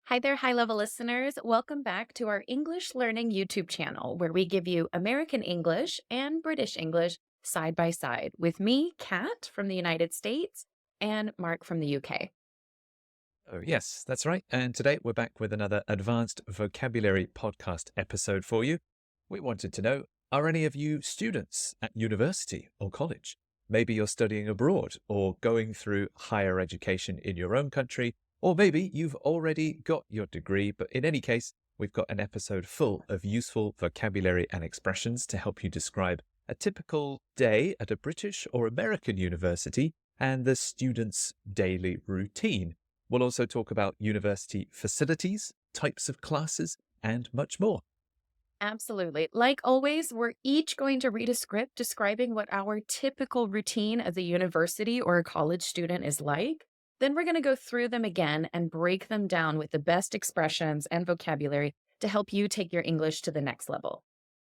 Hi there, high level listeners. Welcome back to our English learning YouTube channel, where we give you American English and British English side by side with me, Kat from the United States, and Mark from the UK. Oh, yes, that's right. And today we're back with another advanced vocabulary podcast episode for you. We wanted to know, are any of you students at university or college? Maybe you're studying abroad or going through higher education in your own country, or maybe you've already got your degree. But in any case, we've got an episode full of useful vocabulary and expressions to help you describe a typical day at a British or American university and the student's daily routine. We'll also talk about university facilities, types of classes, and much more. Absolutely. Like always, we're each going to read a script describing what our typical routine as a university or a college student is like. Then we're going to go through them again and break them down with the best expressions and vocabulary to help you take your English to the next level.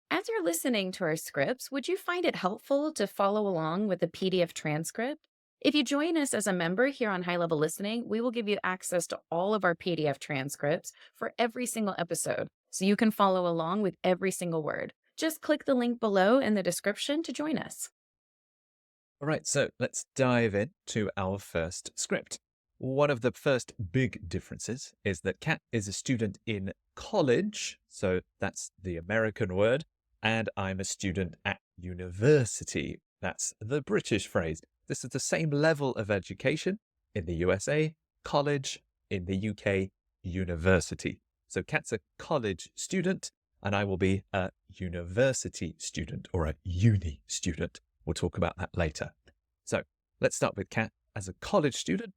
As you're listening to our scripts, would you find it helpful to follow along with the PDF transcript? If you join us as a member here on High Level Listening, we will give you access to all of our PDF transcripts for every single episode, so you can follow along with every single word. Just click the link below in the description to join us. All right, so let's dive into our first script. One of the first big differences is that Kat is a student in college, so that's the American word, and I'm a student at university. That's the British phrase. This is the same level of education in the USA, college, in the UK, university. So Kat's a college student, and I will be a university student or a uni student. We'll talk about that later. So let's start with Kat. As a college student,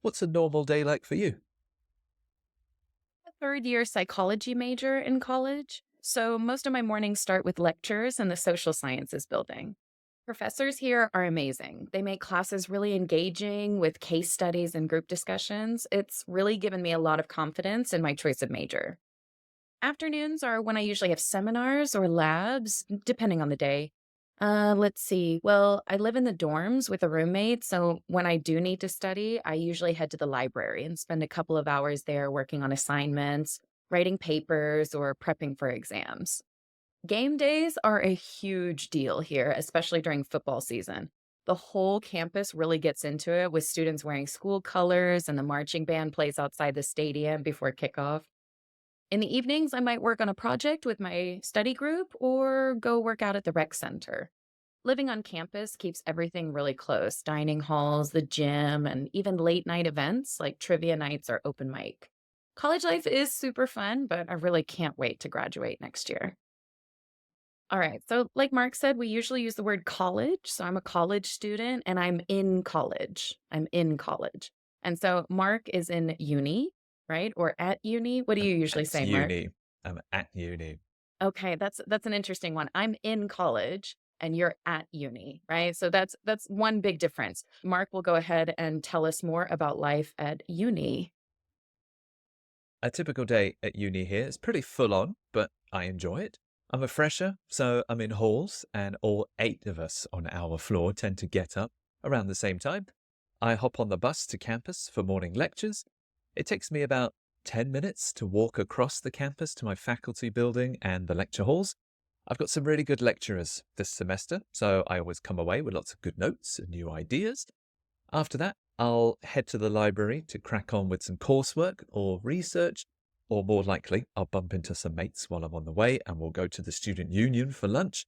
what's a normal day like for you? A third year psychology major in college, so most of my mornings start with lectures in the social sciences building. Professors here are amazing. They make classes really engaging with case studies and group discussions. It's really given me a lot of confidence in my choice of major. Afternoons are when I usually have seminars or labs, depending on the day. Let's see. Well, I live in the dorms with a roommate, so when I do need to study, I usually head to the library and spend a couple of hours there working on assignments, writing papers, or prepping for exams. Game days are a huge deal here, especially during football season. The whole campus really gets into it with students wearing school colors and the marching band plays outside the stadium before kickoff. In the evenings, I might work on a project with my study group or go work out at the rec center. Living on campus keeps everything really close: dining halls, the gym, and even late night events like trivia nights or open mic. College life is super fun, but I really can't wait to graduate next year. All right. So, like Mark said, we usually use the word college. So, I'm a college student and I'm in college. I'm in college. And so, Mark is in uni, right? Or at uni. What do I'm you usually at say, Mark? uni. I'm at uni. Okay, that's an interesting one. I'm in college and you're at uni, right? So that's one big difference. Mark will go ahead and tell us more about life at uni. A typical day at uni here is pretty full on, but I enjoy it. I'm a fresher, so I'm in halls, and all 8 of us on our floor tend to get up around the same time. I hop on the bus to campus for morning lectures. It takes me about 10 minutes to walk across the campus to my faculty building and the lecture halls. I've got some really good lecturers this semester, so I always come away with lots of good notes and new ideas. After that, I'll head to the library to crack on with some coursework or research, or more likely, I'll bump into some mates while I'm on the way and we'll go to the student union for lunch.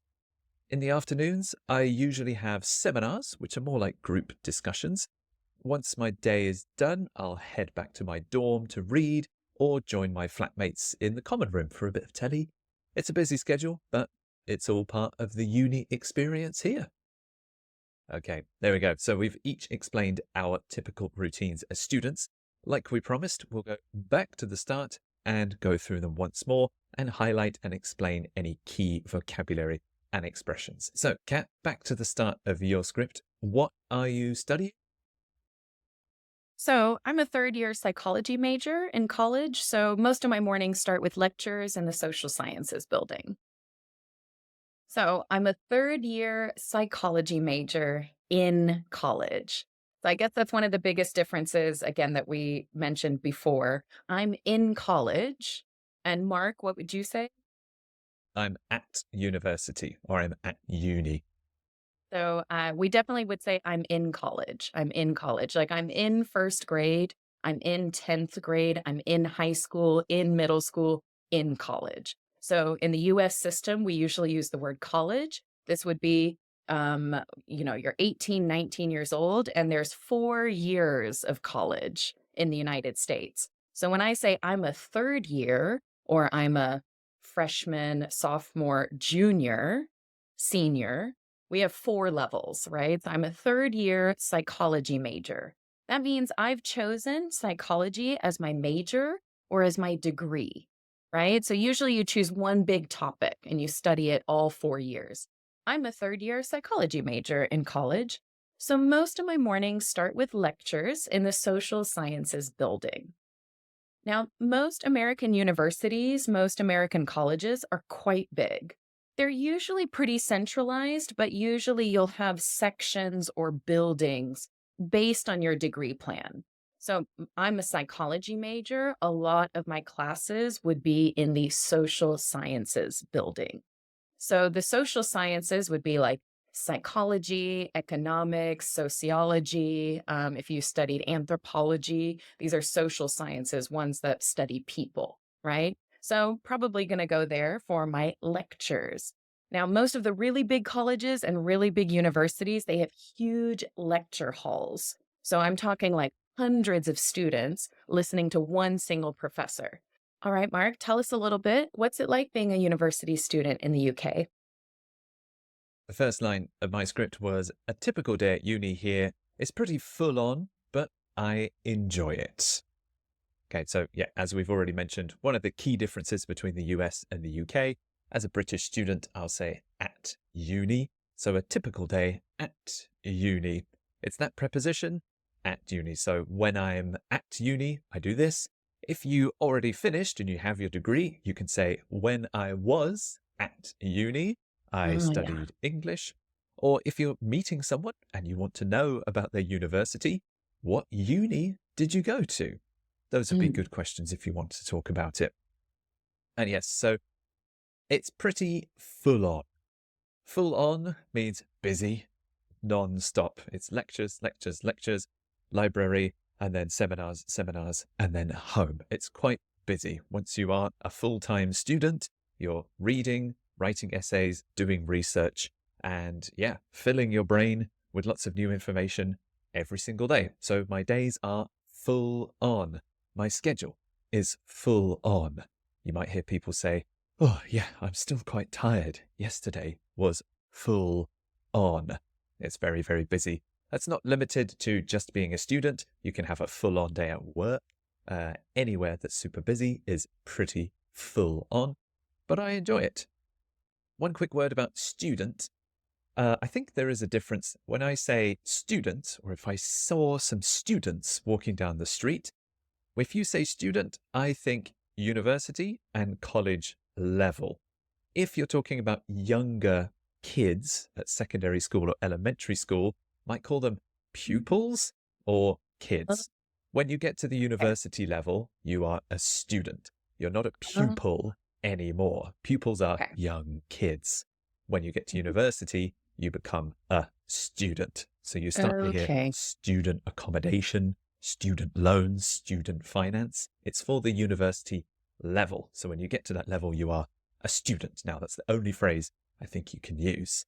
In the afternoons, I usually have seminars, which are more like group discussions. Once my day is done, I'll head back to my dorm to read or join my flatmates in the common room for a bit of telly. It's a busy schedule, but it's all part of the uni experience here. Okay, there we go. So we've each explained our typical routines as students. Like we promised, we'll go back to the start and go through them once more and highlight and explain any key vocabulary and expressions. So, Kat, back to the start of your script. What are you studying? So, I'm a third year psychology major in college, so most of my mornings start with lectures in the social sciences building. So, I'm a third year psychology major in college. So I guess that's one of the biggest differences, again, that we mentioned before. I'm in college. And Mark, what would you say? I'm at university or I'm at uni. So we definitely would say I'm in college. I'm in college. Like I'm in first grade, I'm in 10th grade, I'm in high school, in middle school, in college. So in the US system, we usually use the word college. This would be, you're 18, 19 years old, and there's 4 years of college in the United States. So when I say I'm a third year or I'm a freshman, sophomore, junior, senior, we have 4 levels, right? So I'm a third year psychology major. That means I've chosen psychology as my major or as my degree, right? So usually you choose one big topic and you study it all 4 years. I'm a third year psychology major in college. So most of my mornings start with lectures in the social sciences building. Now, most American universities, most American colleges are quite big. They're usually pretty centralized, but usually you'll have sections or buildings based on your degree plan. So I'm a psychology major. A lot of my classes would be in the social sciences building. So the social sciences would be like psychology, economics, sociology. If you studied anthropology, these are social sciences, ones that study people, right? So probably going to go there for my lectures. Now, most of the really big colleges and really big universities, they have huge lecture halls. So I'm talking like hundreds of students listening to one single professor. All right, Mark, tell us a little bit. What's it like being a university student in the UK? The first line of my script was a typical day at uni here is pretty full on, but I enjoy it. Okay, so yeah, as we've already mentioned, one of the key differences between the US and the UK, as a British student, I'll say at uni. So a typical day at uni. It's that preposition, at uni. So when I'm at uni, I do this. If you already finished and you have your degree, you can say when I was at uni, I Oh, yeah. studied English. Or if you're meeting someone and you want to know about their university, what uni did you go to? Those would be Mm. good questions if you want to talk about it. And yes, so it's pretty full on. Full on means busy, non-stop. It's lectures, lectures, lectures, library, and then seminars, seminars, and then home. It's quite busy. Once you are a full-time student, you're reading, writing essays, doing research, and yeah, filling your brain with lots of new information every single day. So my days are full on. My schedule is full on. You might hear people say, oh, yeah, I'm still quite tired. Yesterday was full on. It's very, very busy. That's not limited to just being a student. You can have a full on day at work. Anywhere that's super busy is pretty full on, but I enjoy it. One quick word about student. I think there is a difference when I say student, or if I saw some students walking down the street. If you say student, I think university and college level. If you're talking about younger kids at secondary school or elementary school, might call them pupils or Oh, kids. When you get to the okay. university level, you are a student. You're not a Oh, pupil anymore. Pupils are okay. young kids. When you get to Mhm. university, you become a student. So you start to hear Okay. student accommodation, student loans, student finance. It's for the university level. So when you get to that level, you are a student. Now, that's the only phrase I think you can use.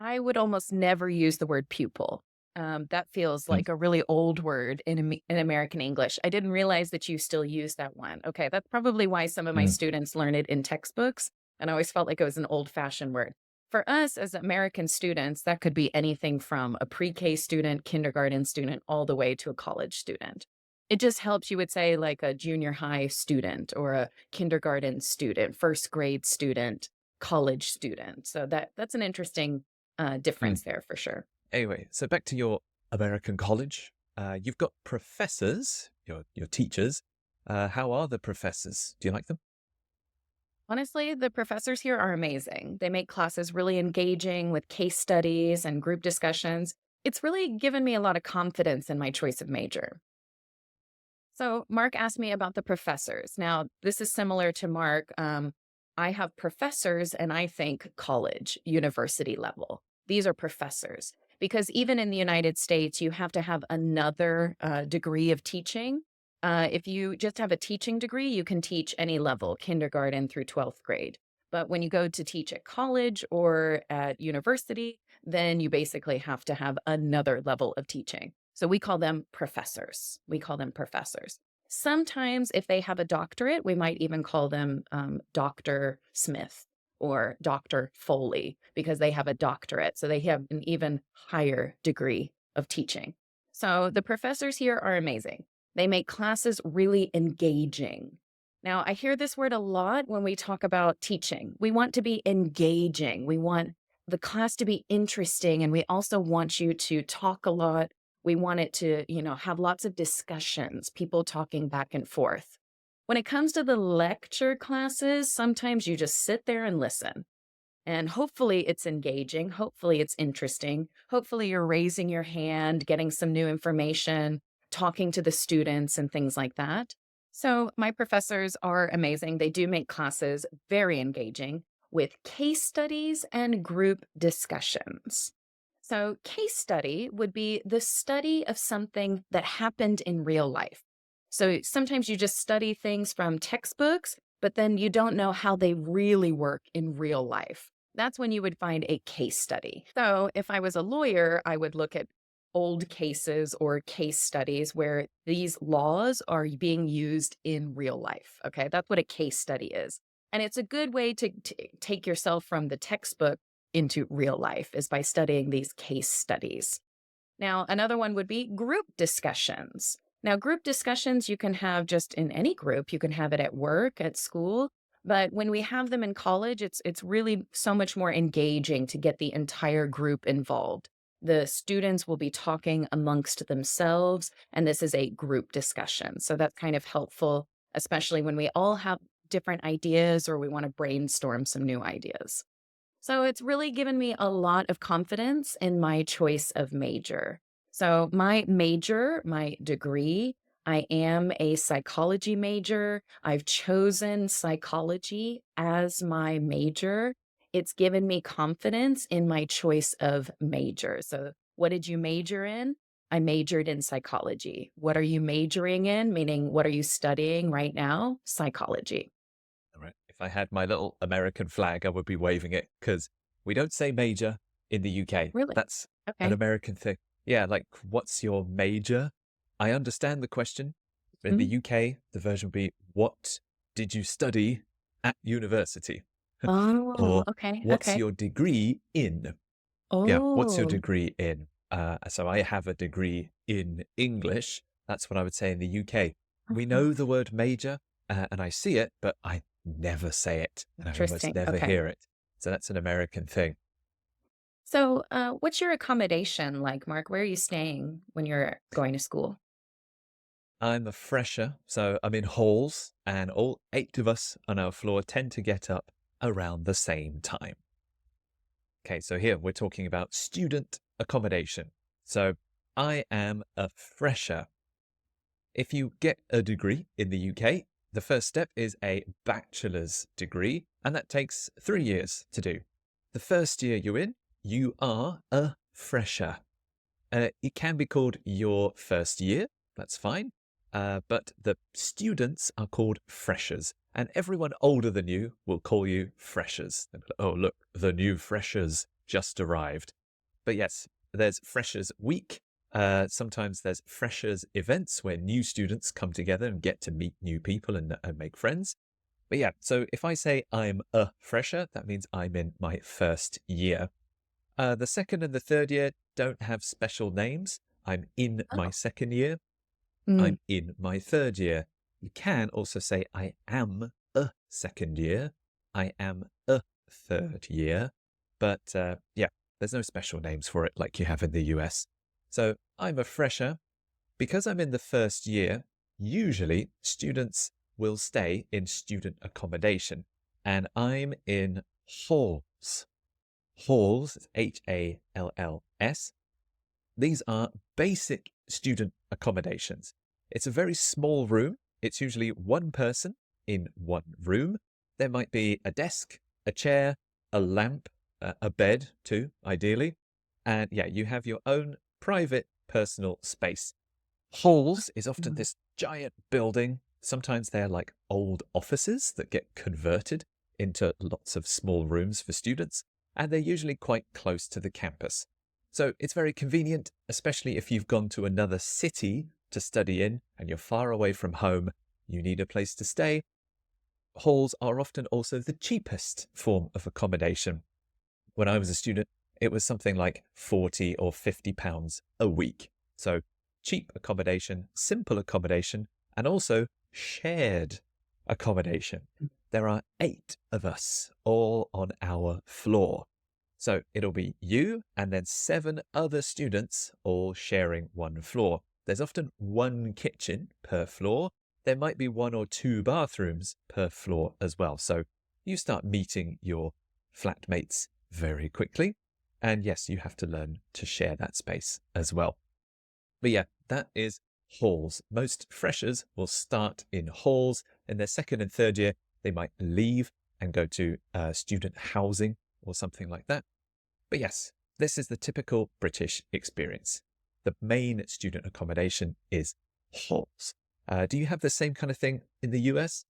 I would almost never use the word pupil. That feels Mm, like a really old word in American English. I didn't realize that you still use that one. Okay, that's probably why some of my mm, students learn it in textbooks, and I always felt like it was an old-fashioned word. For us as American students, that could be anything from a pre-K student, kindergarten student, all the way to a college student. It just helps you would say like a junior high student or a kindergarten student, first grade student, college student. So that's an interesting mm. difference there for sure. Anyway, so back to your American college. You've got professors, your teachers. How are the professors? Do you like them? Honestly, the professors here are amazing. They make classes really engaging with case studies and group discussions. It's really given me a lot of confidence in my choice of major. So, Mark asked me about the professors. Now, this is similar to Mark. I have professors, and I think college, university level. These are professors because even in the United States, you have to have another degree of teaching. If you just have a teaching degree, you can teach any level, kindergarten through 12th grade. But when you go to teach at college or at university, then you basically have to have another level of teaching. So we call them professors. We call them professors. Sometimes, if they have a doctorate, we might even call them Dr. Smith or Dr. Foley because they have a doctorate. So they have an even higher degree of teaching. So the professors here are amazing. They make classes really engaging. Now, I hear this word a lot when we talk about teaching. We want to be engaging. We want the class to be interesting, and we also want you to talk a lot. We want it to, have lots of discussions, people talking back and forth. When it comes to the lecture classes, sometimes you just sit there and listen. And hopefully it's engaging. Hopefully it's interesting. Hopefully you're raising your hand, getting some new information, talking to the students and things like that. So my professors are amazing. They do make classes very engaging with case studies and group discussions. So, case study would be the study of something that happened in real life. So, sometimes you just study things from textbooks, but then you don't know how they really work in real life. That's when you would find a case study. So, if I was a lawyer, I would look at old cases or case studies where these laws are being used in real life. Okay, that's what a case study is. And it's a good way to take yourself from the textbook into real life is by studying these case studies. Now, another one would be group discussions. Now, group discussions you can have just in any group. You can have it at work, at school, but when we have them in college, it's really so much more engaging to get the entire group involved. The students will be talking amongst themselves, and this is a group discussion. So that's kind of helpful, especially when we all have different ideas or we want to brainstorm some new ideas. So it's really given me a lot of confidence in my choice of major. So my major, my degree, I am a psychology major. I've chosen psychology as my major. It's given me confidence in my choice of major. So what did you major in? I majored in psychology. What are you majoring in? Meaning, what are you studying right now? Psychology. All right. If I had my little American flag, I would be waving it because we don't say major in the UK. Really? That's an Okay. American thing. Yeah, like, what's your major? I understand the question. In the Mhm. UK, the version would be, what did you study at university? Oh, Or okay. what's Okay. your degree in? Yeah, what's your Oh, degree in? So I have a degree in English. That's what I would say in the UK. We uh-huh. know the word major, and I see it, but I never say it, and I almost Interesting. never Okay. hear it. So that's an American thing. So, what's your accommodation like, Mark? Where are you staying when you're going to school? I'm a fresher, so I'm in halls, and all 8 of us on our floor tend to get up around the same time. Okay, so here we're talking about student accommodation. So I am a fresher. If you get a degree in the UK, the first step is a bachelor's degree, and that takes 3 years to do. The first year you're in, you are a fresher. It can be called your first year, that's fine, but the students are called freshers, and everyone older than you will call you freshers. They'll be like, oh, look, the new freshers just arrived. But yes, there's Freshers Week. Sometimes there's Freshers events where new students come together and get to meet new people and make friends. But yeah, so if I say I'm a fresher, that means I'm in my first year. The second and the third year don't have special names. I'm in my Oh. second year. Mm, I'm in my third year. You can also say I am a second year. I am a third year. But yeah, there's no special names for it like you have in the US. So I'm a fresher. Because I'm in the first year, usually students will stay in student accommodation. And I'm in halls. Halls, Halls, These are basic student accommodations. It's a very small room. It's usually one person in one room. There might be a desk, a chair, a lamp, a bed too, ideally. And yeah, you have your own private personal space. Halls is often Mhm. this giant building. Sometimes they're like old offices that get converted into lots of small rooms for students, and they're usually quite close to the campus. So it's very convenient, especially if you've gone to another city to study in and you're far away from home, you need a place to stay. Halls are often also the cheapest form of accommodation. When I was a student, it was something like 40 or 50 pounds a week. So cheap accommodation, simple accommodation, and also shared accommodation. There are 8 of us all on our floor. So it'll be you and then 7 other students all sharing one floor. There's often one kitchen per floor. There might be 1 or 2 bathrooms per floor as well. So you start meeting your flatmates very quickly. And yes, you have to learn to share that space as well. But yeah, that is halls. Most freshers will start in halls. In their second and third year, they might leave and go to student housing or something like that. But yes, this is the typical British experience. The main student accommodation is halls. Do you have the same kind of thing in the US?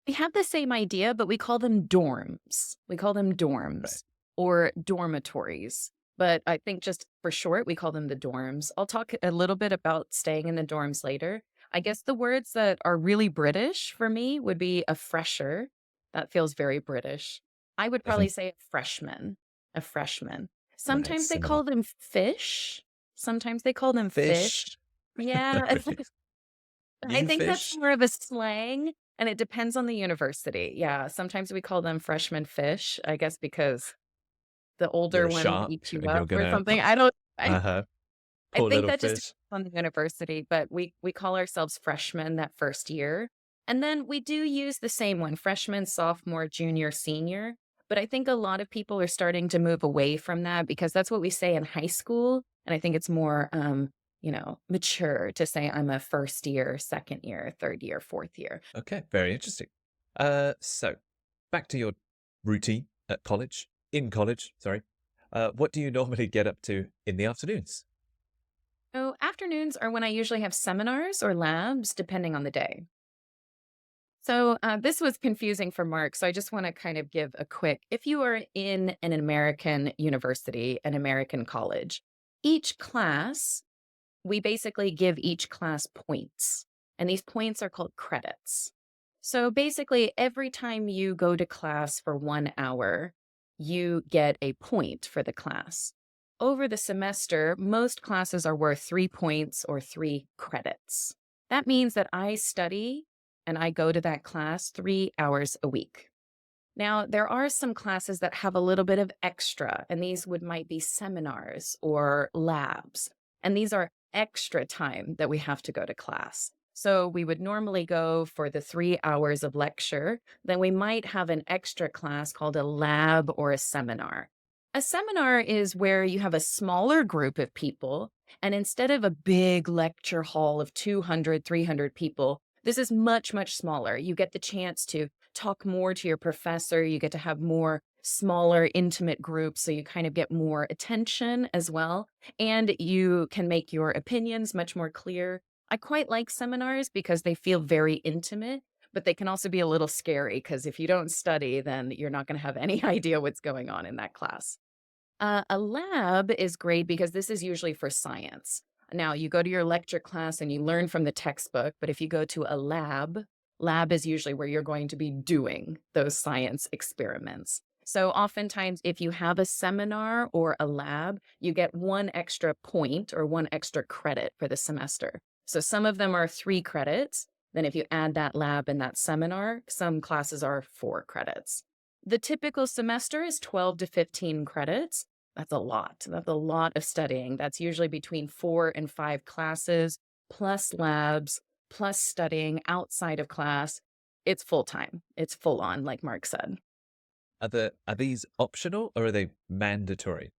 We have the same idea, but we call them dorms. We call them Right. dorms or dormitories. But I think just for short, we call them the dorms. I'll talk a little bit about staying in the dorms later. I guess the words that are really British for me would be a fresher. That feels very British. I would probably say a freshman. A freshman. Right, Sometimes they similar. call them fish. Sometimes they call them fish. Fish. Yeah. Really? I You think that's fish? more of a slang, and it depends on the university. Yeah, sometimes we call them freshman fish, I guess because the You're older a one shark eats you and you're up or gonna something. I don't I uh-huh. I Poor think little that just fish. depends on the university, but we call ourselves freshmen that first year. And then we do use the same one, freshman, sophomore, junior, senior. But I think a lot of people are starting to move away from that because that's what we say in high school. And I think it's more mature to say I'm a first year, second year, third year, fourth year. Okay, very interesting. So back to your routine at college, in college, sorry. What do you normally get up to in the afternoons? So afternoons are when I usually have seminars or labs, depending on the day. So this was confusing for Mark. So I just want to kind of give a quick if you are in an American university, an American college, each class, we basically give each class points. And these points are called credits. So basically, every time you go to class for 1 hour, you get a point for the class. Over the semester, most classes are worth 3 points or 3 credits. That means that I study and I go to that class 3 hours a week. Now, there are some classes that have a little bit of extra, and these would might be seminars or labs. And these are extra time that we have to go to class. So we would normally go for the 3 hours of lecture. Then we might have an extra class called a lab or a seminar. A seminar is where you have a smaller group of people, and instead of a big lecture hall of 200, 300 people, this is much, much smaller. You get the chance to talk more to your professor. You get to have more smaller, intimate groups. So you kind of get more attention as well. And you can make your opinions much more clear. I quite like seminars because they feel very intimate, but they can also be a little scary because if you don't study, then you're not going to have any idea what's going on in that class. A lab is great because this is usually for science. Now, you go to your lecture class and you learn from the textbook, but if you go to a lab is usually where you're going to be doing those science experiments. So, oftentimes, if you have a seminar or a lab, you get 1 extra point or 1 extra credit for the semester. So, some of them are 3 credits. Then, if you add that lab and that seminar, some classes are 4 credits. The typical semester is 12 to 15 credits. That's a lot. That's a lot of studying. That's usually between 4 and 5 classes, plus labs, plus studying outside of class. It's full time. It's full on, like Mark said. Are these optional or are they mandatory?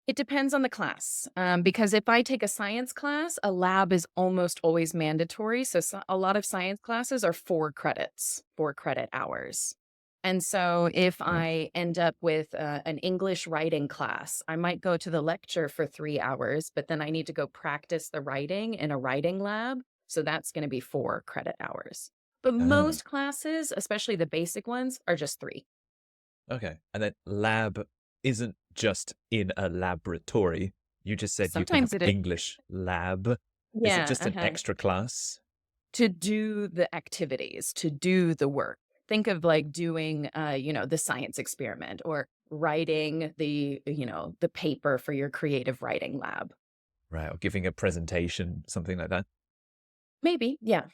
It depends on the class, because if I take a science class, a lab is almost always mandatory. So a lot of science classes are 4 credits, 4 credit hours. And so if Right. I end up with an English writing class, I might go to the lecture for 3 hours, but then I need to go practice the writing in a writing lab. So that's going to be 4 credit hours. But Oh, most classes, especially the basic ones, are just three. okay. And then lab isn't just in a laboratory. You just said you can have Sometimes it is. English lab. Is it Yeah. just an extra class? To do the activities, to do the work. Think of like doing, the science experiment or writing the paper for your creative writing lab. Right. Or giving a presentation, something like that. Maybe, yeah.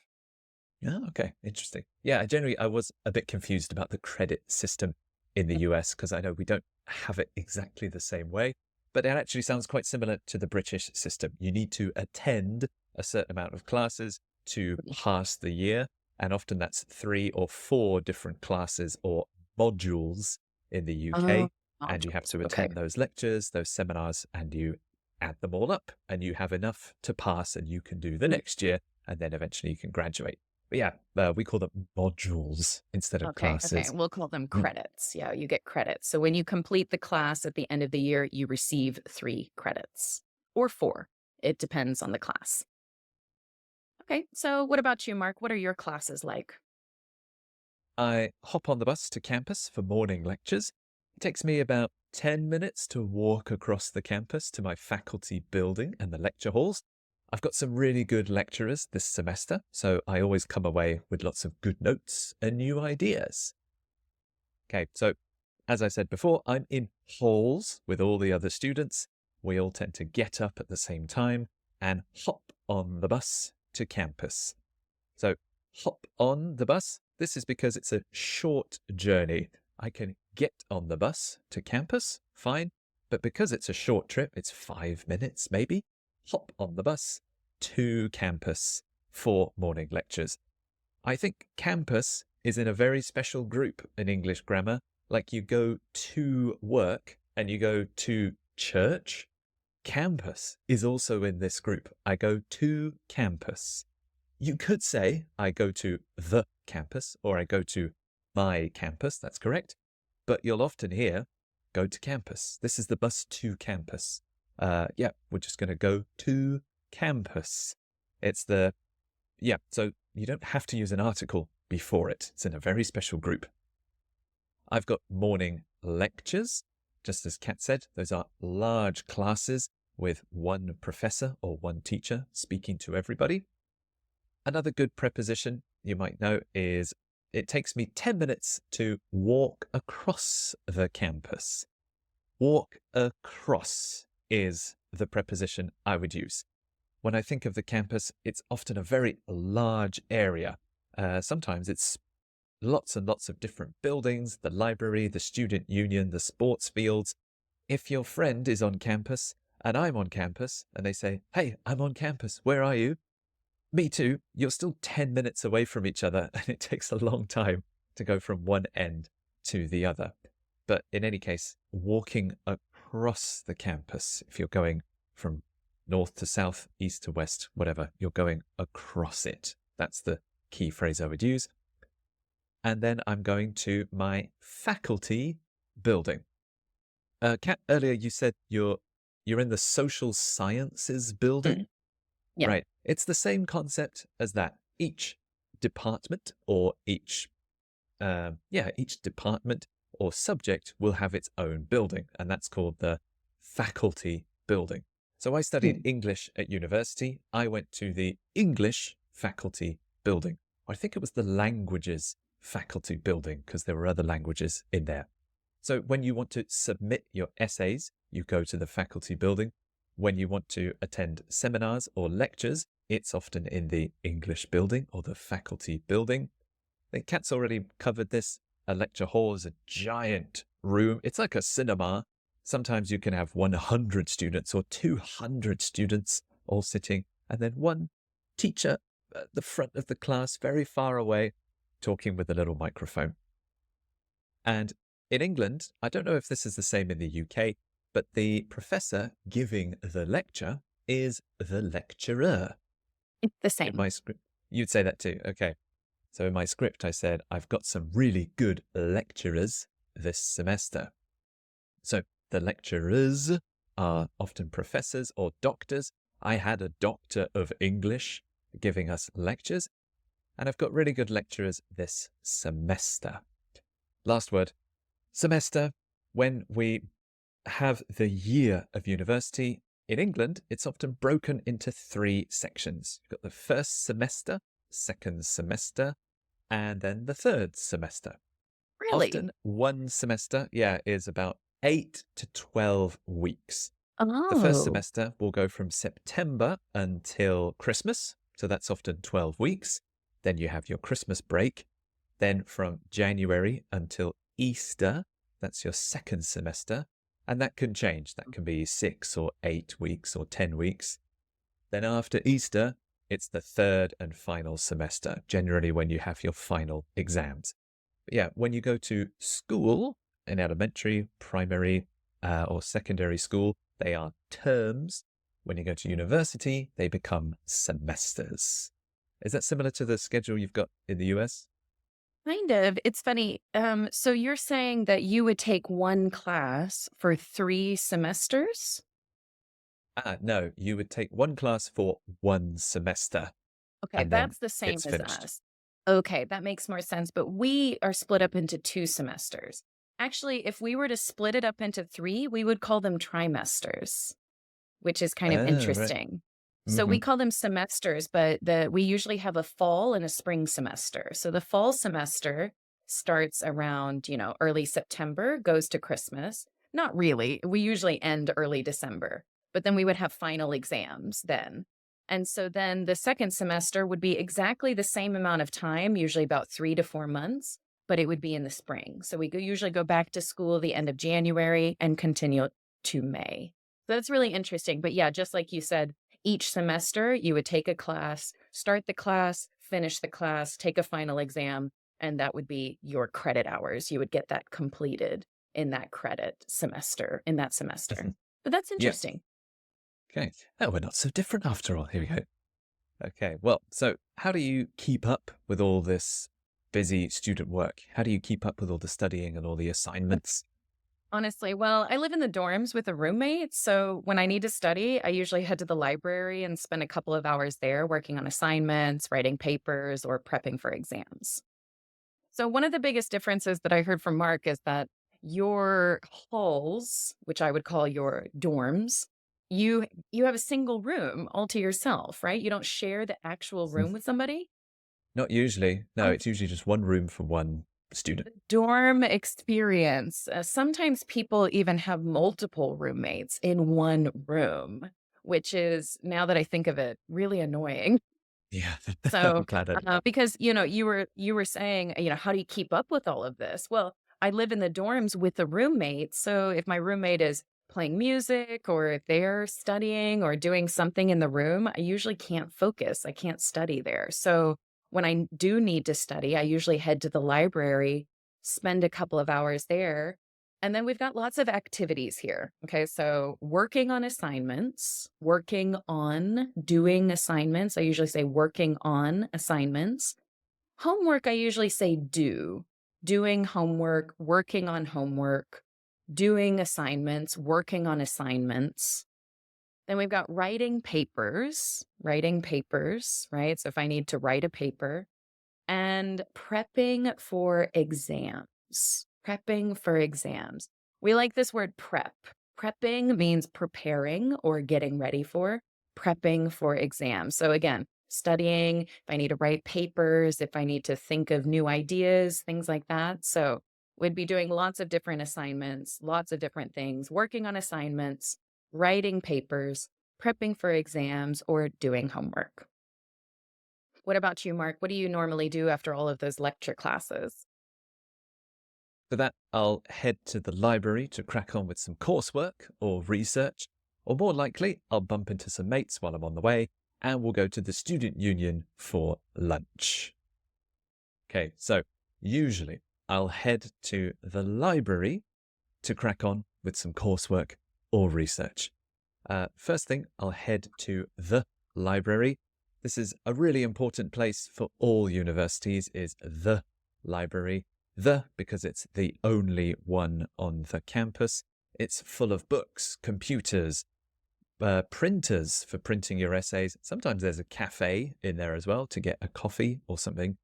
Yeah, okay, interesting. Yeah, generally, I was a bit confused about the credit system in the US because I know we don't have it exactly the same way, but it actually sounds quite similar to the British system. You need to attend a certain amount of classes to pass the year, and often that's 3 or 4 different classes or modules in the Oh, UK, and you have modules. to Okay. attend those lectures, those seminars, and you add them all up, and you have enough to pass, and you can do the Mm, next year, and then eventually you can graduate. But yeah, we call them modules instead of okay, okay. classes. We'll call them Mm. credits. Yeah, you get credits. So when you complete the class at the end of the year, you receive 3 credits or 4. It depends on the class. Okay. So what about you, Mark? What are your classes like? I hop on the bus to campus for morning lectures. It takes me about 10 minutes to walk across the campus to my faculty building and the lecture halls. I've got some really good lecturers this semester, so I always come away with lots of good notes and new ideas. Okay, so as I said before, I'm in halls with all the other students. We all tend to get up at the same time and hop on the bus to campus. So, hop on the bus. This is because it's a short journey. I can get on the bus to campus, fine. But because it's a short trip, it's 5 minutes maybe, hop on the bus to campus for morning lectures. I think campus is in a very special group in English grammar. Like you go to work and you go to church. Campus is also in this group. I go to campus. You could say I go to the campus or I go to my campus. That's correct. But you'll often hear go to campus. This is the bus to campus. Yeah, we're just going to go to campus. It's the yeah, so you don't have to use an article before it. It's in a very special group. I've got morning lectures. Just as Kat said, those are large classes with one professor or one teacher speaking to everybody. Another good preposition you might know is it takes me 10 minutes to walk across the campus. Walk across is the preposition I would use. When I think of the campus, it's often a very large area. Sometimes it's lots and lots of different buildings, the library, the student union, the sports fields. If your friend is on campus and I'm on campus and they say, "Hey, I'm on campus, where are you?" Me too, you're still 10 minutes away from each other and it takes a long time to go from one end to the other. But in any case, walking across the campus, if you're going from north to south, east to west, whatever, you're going across it. That's the key phrase I would use. And then I'm going to my faculty building. Kat, earlier you said you're in the social sciences building. Mm, yeah. Right. It's the same concept as that. Each department or each department or subject will have its own building, and that's called the faculty building. So I studied Mm. English at university. I went to the English faculty building. I think it was the languages faculty building because there were other languages in there. So when you want to submit your essays, you go to the faculty building. When you want to attend seminars or lectures, it's often in the English building or the faculty building. I think Kat's already covered this. A lecture hall is a giant room. It's like a cinema. Sometimes you can have 100 students or 200 students all sitting, and then one teacher at the front of the class, very far away, talking with a little microphone. And in England, I don't know if this is the same in the UK, but the professor giving the lecture is the lecturer. It's the In same. my script, you'd say that too. Okay. So in my script, I said, I've got some really good lecturers this semester. So the lecturers are often professors or doctors. I had a doctor of English giving us lectures, and I've got really good lecturers this semester. Last word, semester. When we have the year of university in England, it's often broken into 3 sections. You've got the first semester, second semester, and then the third semester. Really? Often one semester, is about 8 to 12 weeks. The first Oh, semester will go from September until Christmas, so that's often 12 weeks. Then you have your Christmas break. Then from January until Easter, that's your second semester. And that can change. That can be 6 or 8 weeks or 10 weeks. Then after Easter, it's the third and final semester, generally when you have your final exams. But yeah, when you go to school, in elementary, primary, or secondary school, they are terms. When you go to university, they become semesters. Is that similar to the schedule you've got in the US? kind of. It's funny. So you're saying that you would take one class for 3 semesters? No, you would take one class for one semester Okay, and then that's the same it's as finished. us. Okay, that makes more sense. But we are split up into 2 semesters. Actually, if we were to split it up into 3, we would call them trimesters, which is kind of Oh, right. interesting. So Mm-hmm. we call them semesters, but we usually have a fall and a spring semester. So the fall semester starts around, early September, goes to Christmas. Not really. We usually end early December, but then we would have final exams then. And so then the second semester would be exactly the same amount of time, usually about 3 to 4 months, but it would be in the spring. So usually go back to school the end of January and continue to May. So that's really interesting. But yeah, just like you said, each semester you would take a class, start the class, finish the class, take a final exam, and that would be your credit hours. You would get that completed in that credit semester, in that semester. But that's Yeah. interesting. Okay. Oh, we're not so different after all. Here we go. Okay. Well, so how do you keep up with all this busy student work? How do you keep up with all the studying and all the assignments? Honestly, well, I live in the dorms with a roommate. So when I need to study, I usually head to the library and spend a couple of hours there working on assignments, writing papers, or prepping for exams. So one of the biggest differences that I heard from Mark is that your halls, which I would call your dorms, you have a single room all to yourself, right? You don't share the actual room with somebody. Not usually. No, Oh, it's usually just one room for one student. dorm experience. Sometimes people even have multiple roommates in one room, which is, now that I think of it, really annoying. Yeah. I'm So, glad I because, you were saying, how do you keep up with all of this? Well, I live in the dorms with a roommate. So if my roommate is playing music or if they're studying or doing something in the room, I usually can't focus. I can't study there. So when I do need to study, I usually head to the library, spend a couple of hours there. And then we've got lots of activities here. Okay. So working on assignments, working on doing assignments. I usually say working on assignments. Homework, I usually say do. Doing homework, working on homework, doing assignments, working on assignments. Then we've got writing papers, right? So if I need to write a paper, and prepping for exams. Prepping for exams. We like this word prep. Prepping means preparing or getting ready for, prepping for exams. So again, studying, if I need to write papers, if I need to think of new ideas, things like that. So we'd be doing lots of different assignments, lots of different things, working on assignments, writing papers, prepping for exams, or doing homework. What about you, Mark? What do you normally do after all of those lecture classes? For that, I'll head to the library to crack on with some coursework or research, or more likely, I'll bump into some mates while I'm on the way, and we'll go to the student union for lunch. Okay, so usually I'll head to the library to crack on with some coursework or research. First thing, I'll head to the library. This is a really important place for all universities, is the library. The, because it's the only one on the campus. It's full of books, computers, printers for printing your essays. Sometimes there's a cafe in there as well to get a coffee or something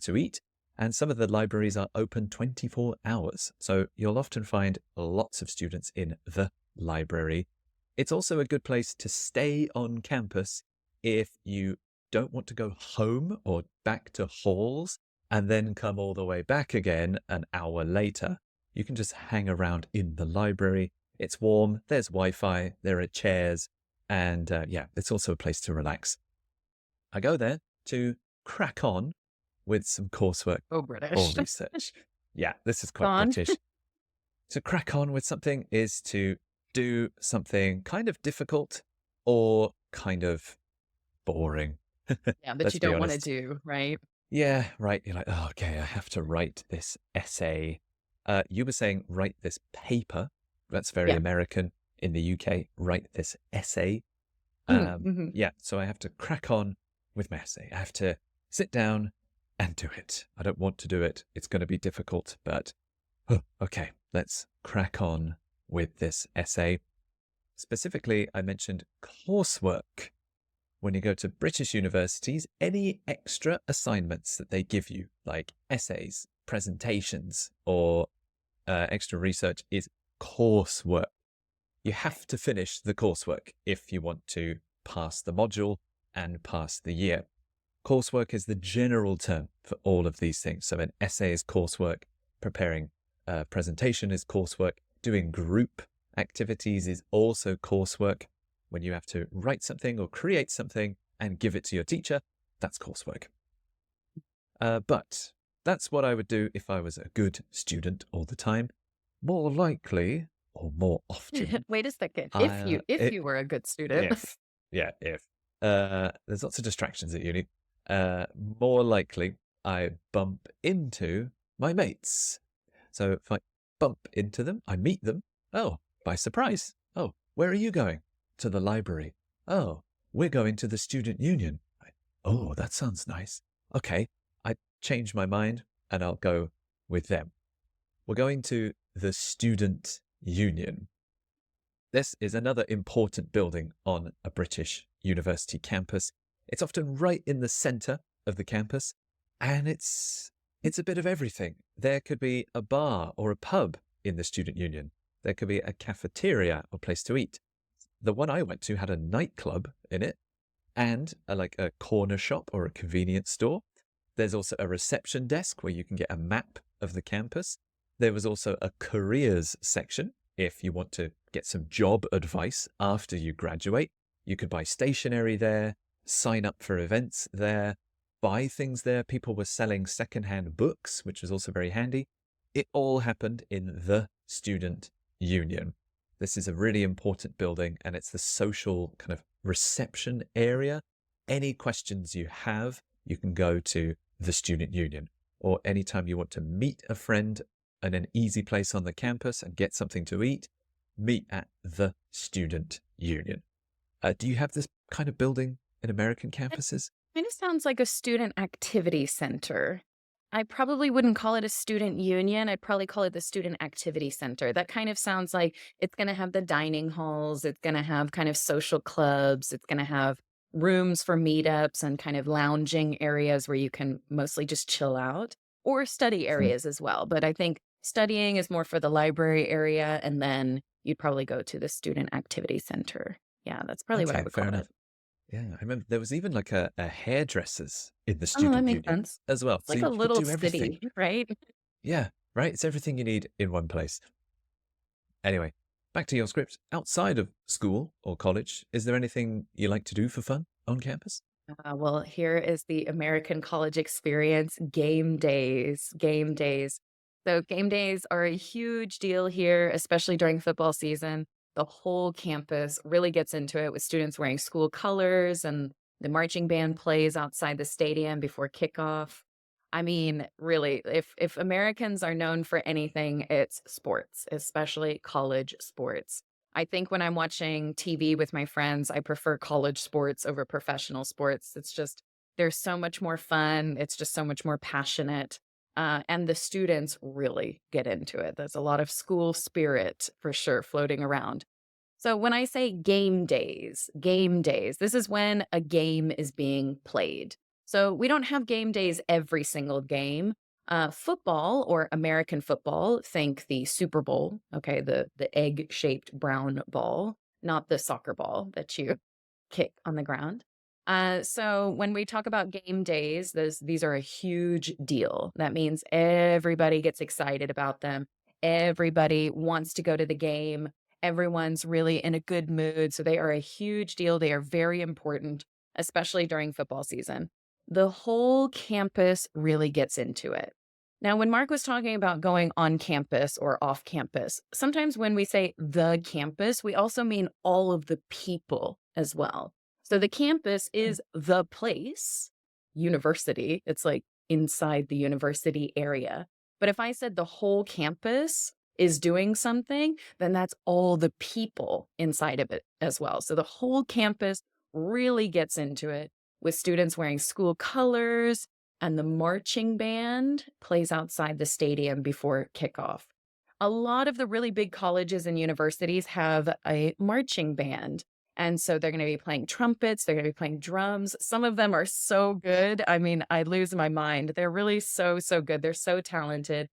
to eat. And some of the libraries are open 24 hours. So you'll often find lots of students in the library. It's also a good place to stay on campus if you don't want to go home or back to halls and then come all the way back again an hour later. You can just hang around in the library. It's warm, there's Wi-Fi, there are chairs, and yeah, it's also a place to relax. I go there to crack on with some coursework Oh, or British. research. Yeah, this is quite Gone. British. To crack on with something is to do something kind of difficult or kind of boring. Yeah, that Let's you be don't wanna honest. do, right? Yeah, right. You're like, oh, okay, I have to write this essay. You were saying write this paper. That's very Yeah. American. In the UK, write this essay. Mhm. Yeah, so I have to crack on with my essay. I have to sit down and do it. I don't want to do it. It's going to be difficult, but okay, let's crack on with this essay. Specifically, I mentioned coursework. When you go to British universities, any extra assignments that they give you, like essays, presentations, or extra research, is coursework. You have to finish the coursework if you want to pass the module and pass the year. Coursework is the general term for all of these things. So an essay is coursework, preparing a presentation is coursework, doing group activities is also coursework. When you have to write something or create something and give it to your teacher, that's coursework. But that's what I would do if I was a good student all the time. More likely, or more often, Wait a second. If I, you if you were a good student. if, yeah, if. There's lots of distractions at uni. More likely, I bump into my mates. So if I bump into them, I meet them. Oh, by surprise. Oh, where are you going? To the library. Oh, we're going to the student union. Oh, that sounds nice. Okay, I change my mind and I'll go with them. We're going to the student union. This is another important building on a British university campus. It's often right in the center of the campus, and it's a bit of everything. There could be a bar or a pub in the student union. There could be a cafeteria or place to eat. The one I went to had a nightclub in it and like a corner shop or a convenience store. There's also a reception desk where you can get a map of the campus. There was also a careers section if you want to get some job advice after you graduate. You could buy stationery there, sign up for events there, buy things there. People were selling secondhand books, which was also very handy. It all happened in the student union. This is a really important building and it's the social kind of reception area. Any questions you have, you can go to the student union, or anytime you want to meet a friend in an easy place on the campus and get something to eat, meet at the student union. Do you have this kind of building in American campuses? Kind of sounds like a student activity center. I probably wouldn't call it a student union. I'd probably call it the student activity center. That kind of sounds like it's going to have the dining halls, it's going to have kind of social clubs, it's going to have rooms for meetups and kind of lounging areas where you can mostly just chill out, or study Mhm. areas as well. But I think studying is more for the library area, and then you'd probably go to the student activity center. Yeah, that's probably what I Okay, would fair call it. enough. Yeah, I remember there was even like a hairdresser's in the Oh, that student makes union sense. as well. It's So like you a could little do everything. city, right? Yeah, right. It's everything you need in one place. Anyway, back to your script. Outside of school or college, is there anything you like to do for fun on campus? Well, here is the American college experience, game days, game days. So, game days are a huge deal here, especially during football season. The whole campus really gets into it with students wearing school colors, and the marching band plays outside the stadium before kickoff. I mean, really, if Americans are known for anything, it's sports, especially college sports. I think when I'm watching TV with my friends, I prefer college sports over professional sports. It's just, they're so much more fun. It's just so much more passionate. And the students really get into it. There's a lot of school spirit for sure floating around. So when I say game days, this is when a game is being played. So we don't have game days every single game. Football or American football, think the Super Bowl, okay, the egg-shaped brown ball, not the soccer ball that you kick on the ground. So when we talk about game days, these are a huge deal. That means everybody gets excited about them. Everybody wants to go to the game. Everyone's really in a good mood. So they are a huge deal. They are very important, especially during football season. The whole campus really gets into it. Now, when Mark was talking about going on campus or off campus, sometimes when we say the campus, we also mean all of the people as well. So the campus is the place, university, it's like inside the university area. But if I said the whole campus is doing something, then that's all the people inside of it as well. So the whole campus really gets into it with students wearing school colors, and the marching band plays outside the stadium before kickoff. A lot of the really big colleges and universities have a marching band. And so they're going to be playing trumpets, they're going to be playing drums. Some of them are so good. I mean, I lose my mind. They're really so, so good. They're so talented.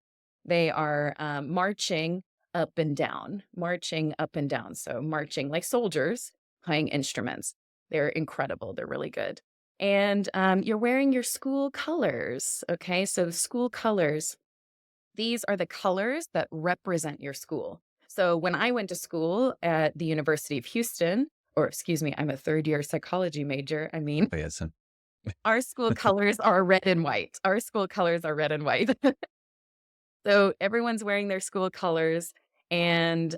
They are marching up and down, marching up and down. So marching like soldiers playing instruments. They're incredible. They're really good. And you're wearing your school colors. Okay. So the school colors, these are the colors that represent your school. So when I went to school at the University of Houston, or excuse me, I'm a third year psychology major. I mean, Oh, yes. our school colors are red and white. Our school colors are red and white. So everyone's wearing their school colors. And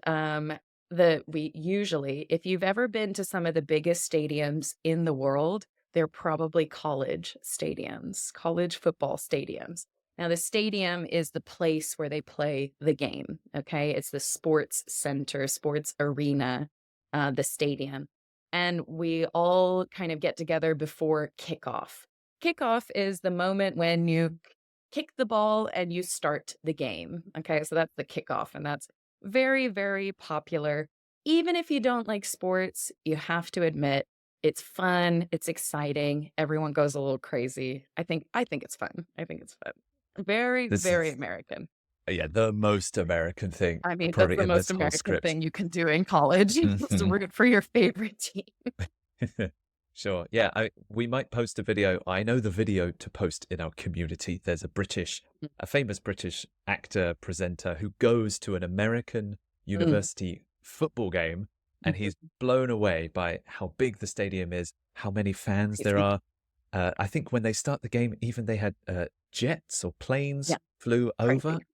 we usually, if you've ever been to some of the biggest stadiums in the world, they're probably college stadiums, college football stadiums. Now, the stadium is the place where they play the game. Okay. It's the sports center, sports arena, the stadium. And we all kind of get together before kickoff. Kickoff is the moment when you kick the ball and you start the game. Okay, so that's the kickoff, and that's very, very popular. Even if you don't like sports, you have to admit it's fun, it's exciting. Everyone goes a little crazy. I think it's fun. I think it's fun. Very, This very is, American. yeah, the most American thing I mean, that's probably the in most this whole American script. thing you can do in college. Just Mhm. root for your favorite team. Sure. Yeah, we might post a video. I know the video to post in our community. There's a famous British actor, presenter who goes to an American Mm, university football game, and mhm. he's blown away by how big the stadium is, how many fans there Crazy. are. I think when they start the game, even they had jets or planes Yeah, flew over. crazy.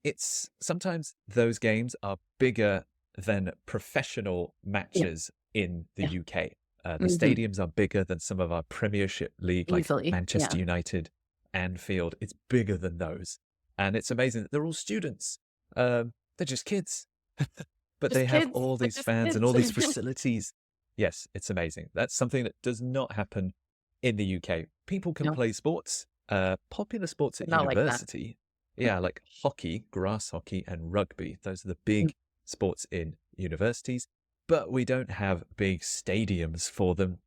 It's sometimes those games are bigger than professional Yeah, matches in the yeah. UK. The Mhm. stadiums are bigger than some of our Premiership league, like Easily. Manchester Yeah. United, Anfield. It's bigger than those. And it's amazing that they're all students. They're just kids, but they Just have kids. all They're these just fans and all kids. these facilities. Yes, it's amazing. That's something that does not happen in the UK. People can No, play sports, popular sports but at not like that. university. Yeah, like hockey, grass hockey, and rugby. Those are the big sports in universities, but we don't have big stadiums for them.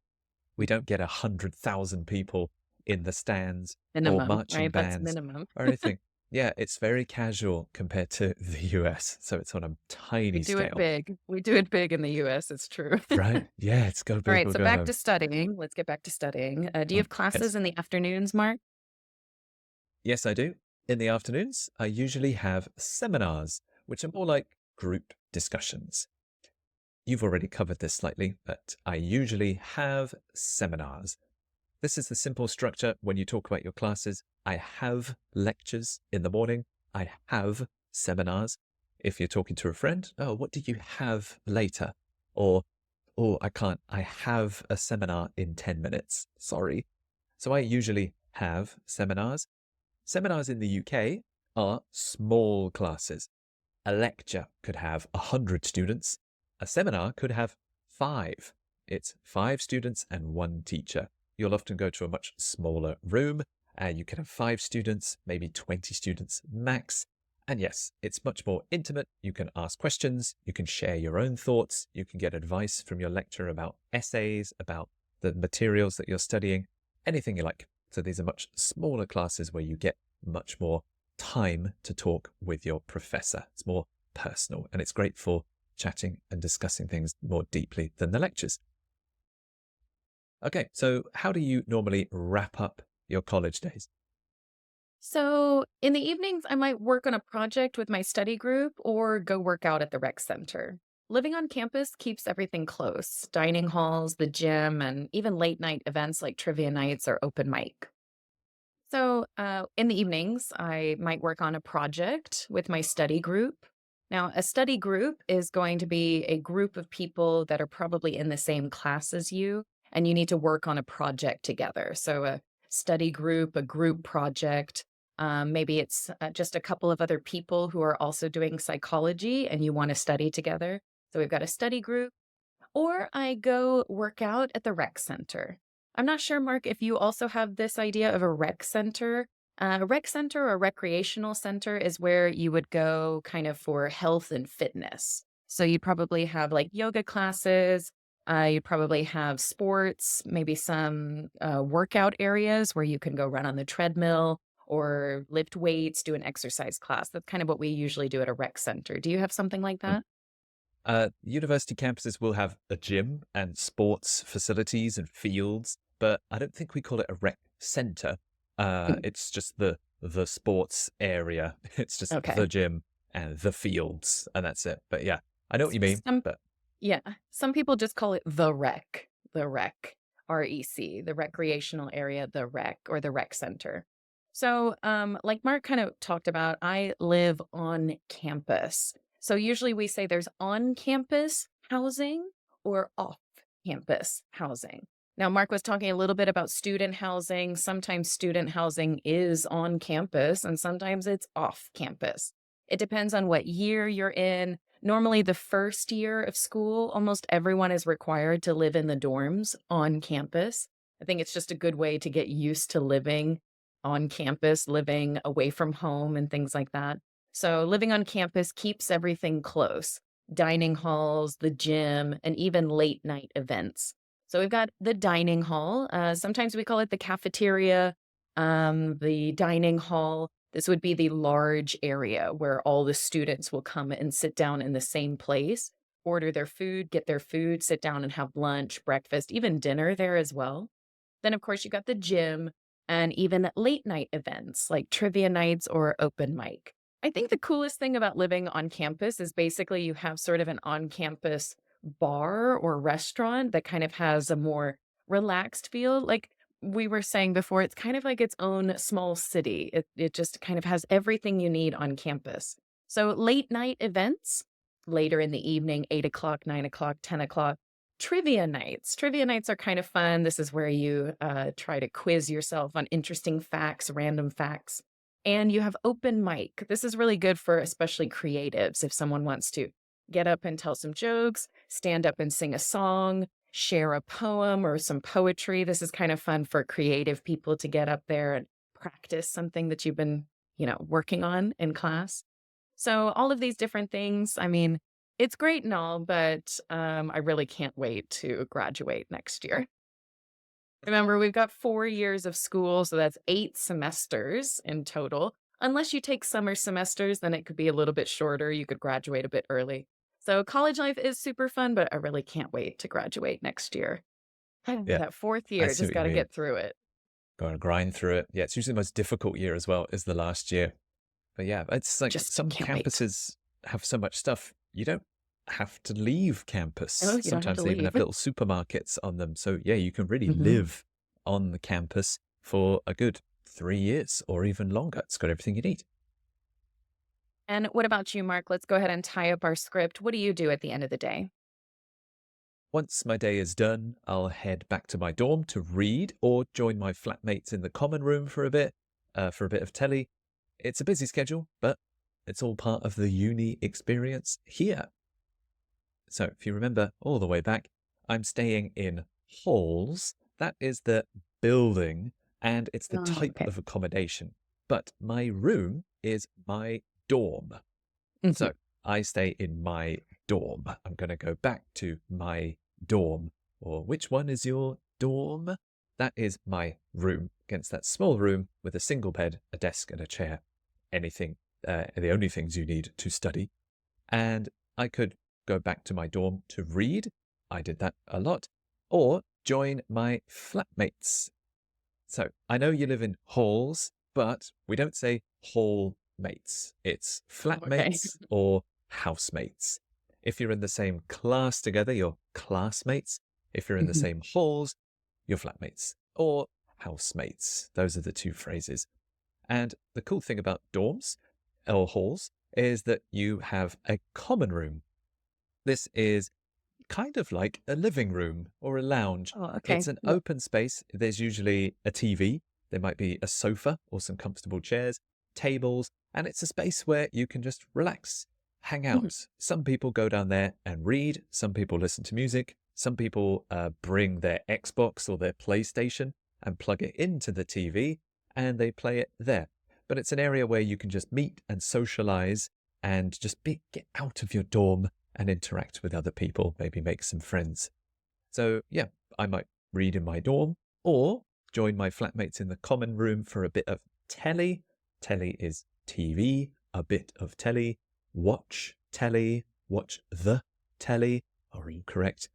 We don't get 100,000 people in the stands or Minimum, marching right? That's bands minimum. or anything. Yeah, it's very casual compared to the US. So it's on a We tiny do it scale. big. We do it big in the US, it's true. Right? Yeah, it's go All big right, or so go back home. to studying. Let's get back to studying. Do you have Yes. classes in the afternoons, Mark? Yes, I do. In the afternoons, I usually have seminars, which are more like group discussions. You've already covered this slightly, but I usually have seminars. This is the simple structure when you talk about your classes. I have lectures in the morning. I have seminars. If you're talking to a friend, oh, what do you have later? Or, oh, I can't. I have a seminar in 10 minutes. Sorry. So I usually have seminars. Seminars in the UK are small classes. A lecture could have 100 students. A seminar could have five. It's five students and one teacher. You'll often go to a much smaller room, and you can have five students, maybe 20 students max. And yes, it's much more intimate. You can ask questions, you can share your own thoughts, you can get advice from your lecturer about essays, about the materials that you're studying, anything you like. So these are much smaller classes where you get much more time to talk with your professor. It's more personal, and it's great for chatting and discussing things more deeply than the lectures. Okay, so how do you normally wrap up your college days? So, in the evenings, I might work on a project with my study group or go work out at the rec center. Living on campus keeps everything close: dining halls, the gym, and even late night events like trivia nights or open mic. So, in the evenings, I might work on a project with my study group. Now, a study group is going to be a group of people that are probably in the same class as you, and you need to work on a project together. So, a study group, a group project. Maybe it's just a couple of other people who are also doing psychology and you want to study together. So, we've got a study group, or I go work out at the rec center. I'm not sure, Mark, if you also have this idea of a rec center. A rec center or recreational center is where you would go kind of for health and fitness. So you'd probably have like yoga classes. You'd probably have sports, maybe some workout areas where you can go run on the treadmill or lift weights, do an exercise class. That's kind of what we usually do at a rec center. Do you have something like that? University campuses will have a gym and sports facilities and fields, but I don't think we call it a rec center. Mm, It's just the sports area. It's just the okay. gym and the fields, and that's it. But yeah, I know what you mean. Some But Yeah, some people just call it the rec, REC, the recreational area, the rec or the rec center. So, like Mark kind of talked about, I live on campus. So usually we say there's on campus housing or off campus housing. Now, Mark was talking a little bit about student housing. Sometimes student housing is on campus and sometimes it's off campus. It depends on what year you're in. Normally, the first year of school, almost everyone is required to live in the dorms on campus. I think it's just a good way to get used to living on campus, living away from home, and things like that. So, living on campus keeps everything close: dining halls, the gym, and even late night events. So, we've got the dining hall. Sometimes we call it the cafeteria, the dining hall. This would be the large area where all the students will come and sit down in the same place, order their food, get their food, sit down and have lunch, breakfast, even dinner there as well. Then, of course, you got the gym and even late night events like trivia nights or open mic. I think the coolest thing about living on campus is basically you have sort of an on campus bar or restaurant that kind of has a more relaxed feel. Like we were saying before, it's kind of like its own small city. It just kind of has everything you need on campus. So late night events, later in the evening, 8 o'clock, 9 o'clock, 10 o'clock. Trivia nights. Trivia nights are kind of fun. This is where you try to quiz yourself on interesting facts, random facts. And you have open mic. This is really good for especially creatives if someone wants to get up and tell some jokes, stand up and sing a song, share a poem or some poetry. This is kind of fun for creative people to get up there and practice something that you've been, working on in class. So all of these different things, I mean, it's great and all, but I really can't wait to graduate next year. Remember, we've got 4 years of school, so that's 8 semesters in total. Unless you take summer semesters, then it could be a little bit shorter. You could graduate a bit early. So college life is super fun, but I really can't wait to graduate next year. yeah, That fourth I year, see just what you got to mean. get through it. Got to grind through it. Yeah, it's usually the most difficult year as well, is the last year. But yeah, it's like Just some can't wait. campuses have so much stuff. You don't have to leave Oh, campus. you don't have to Sometimes they even leave. have little supermarkets on them. So yeah, you can really Mhm. live on the campus for a good 3 years or even longer. It's got everything you need. And what about you, Mark? Let's go ahead and tie up our script. What do you do at the end of the day? Once my day is done, I'll head back to my dorm to read or join my flatmates in the common room for a bit of telly. It's a busy schedule, but it's all part of the uni experience here. So if you remember all the way back, I'm staying in halls. That is the building and it's the Oh, type okay. of accommodation. But my room is my dorm. Mhm. So I stay in my dorm. I'm going to go back to my dorm. Or which one is your dorm? That is my room. Against that small room with a single bed, a desk, and a chair. Anything, the only things you need to study. And I could go back to my dorm to read. I did that a lot. Or join my flatmates. So I know you live in halls, but we don't say hall mates. It's Oh, okay. flatmates or housemates. If you're in the same class together, you're classmates. If you're in the Mhm. same halls, you're flatmates or housemates. Those are the two phrases. And the cool thing about dorms or halls is that you have a common room. This is kind of like a living room or a lounge. Oh, okay. It's an Yeah. open space. There's usually a TV. There might be a sofa or some comfortable chairs, tables, and it's a space where you can just relax, hang Mhm. out. Some people go down there and read. Some people listen to music. Some people bring their Xbox or their PlayStation and plug it into the TV and they play it there. But it's an area where you can just meet and socialize and just get out of your dorm and interact with other people, maybe make some friends. So, yeah, I might read in my dorm or join my flatmates in the common room for a bit of telly. Telly is TV, a bit of telly. Watch telly, watch the telly. Are you correct?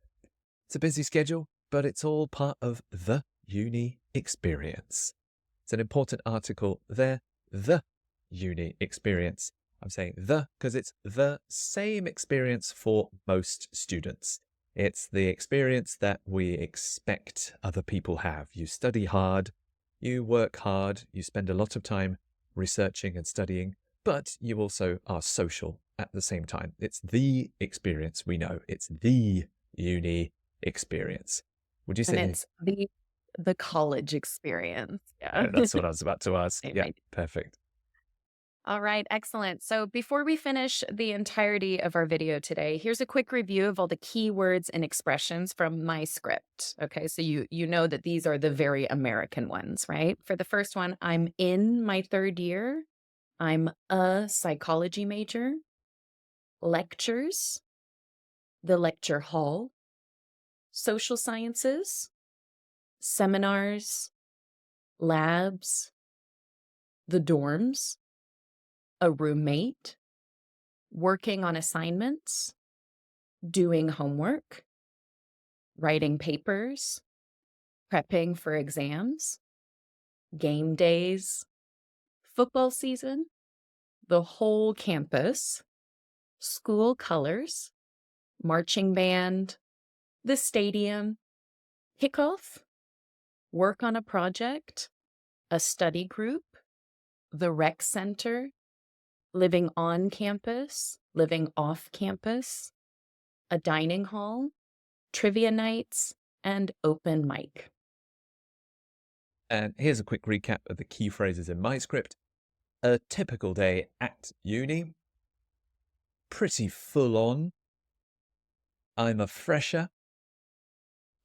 It's a busy schedule, but it's all part of the uni experience. It's an important article there, the uni experience. I'm saying the because it's the same experience for most students. It's the experience that we expect other people have. You study hard, you work hard, you spend a lot of time researching and studying, but you also are social at the same time. It's the experience we know. It's the uni experience. Would you And say it's the college experience. Yeah. that's what I was about to ask? Same Yeah, idea. perfect. All right, excellent. So before we finish the entirety of our video today, here's a quick review of all the keywords and expressions from my script. Okay, so you know that these are the very American ones, right? For the first one, I'm in my third year. I'm a psychology major. Lectures, the lecture hall, social sciences, seminars, labs, the dorms, a roommate, working on assignments, doing homework, writing papers, prepping for exams, game days, football season, the whole campus, school colors, marching band, the stadium, kickoff, work on a project, a study group, the rec center, living on campus, living off campus, a dining hall, trivia nights, and open mic. And here's a quick recap of the key phrases in my script. A typical day at uni. Pretty full on. I'm a fresher.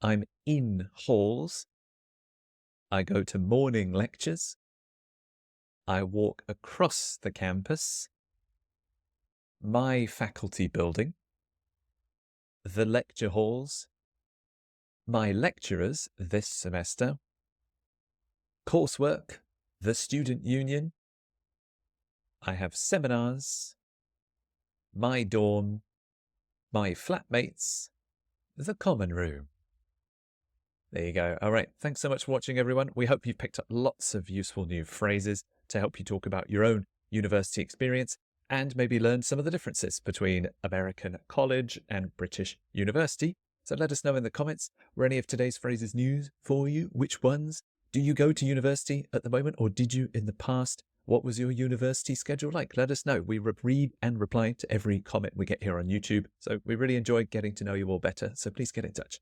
I'm in halls. I go to morning lectures. I walk across the campus. My faculty building. The lecture halls. My lecturers this semester. Coursework. The student union. I have seminars. My dorm. My flatmates. The common room. There you go. All right. Thanks so much for watching, everyone. We hope you've picked up lots of useful new phrases to help you talk about your own university experience and maybe learn some of the differences between American college and British university. So let us know in the comments, were any of today's phrases new for you? Which ones? Do you go to university at the moment or did you in the past? What was your university schedule like? Let us know. We read and reply to every comment we get here on YouTube. So we really enjoy getting to know you all better. So please get in touch.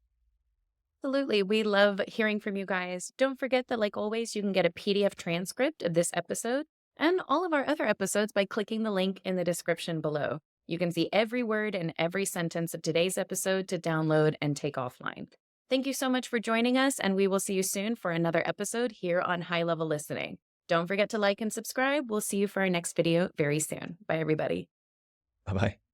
Absolutely. We love hearing from you guys. Don't forget that, like always, you can get a PDF transcript of this episode and all of our other episodes by clicking the link in the description below. You can see every word and every sentence of today's episode to download and take offline. Thank you so much for joining us, and we will see you soon for another episode here on High Level Listening. Don't forget to like and subscribe. We'll see you for our next video very soon. Bye, everybody. Bye bye.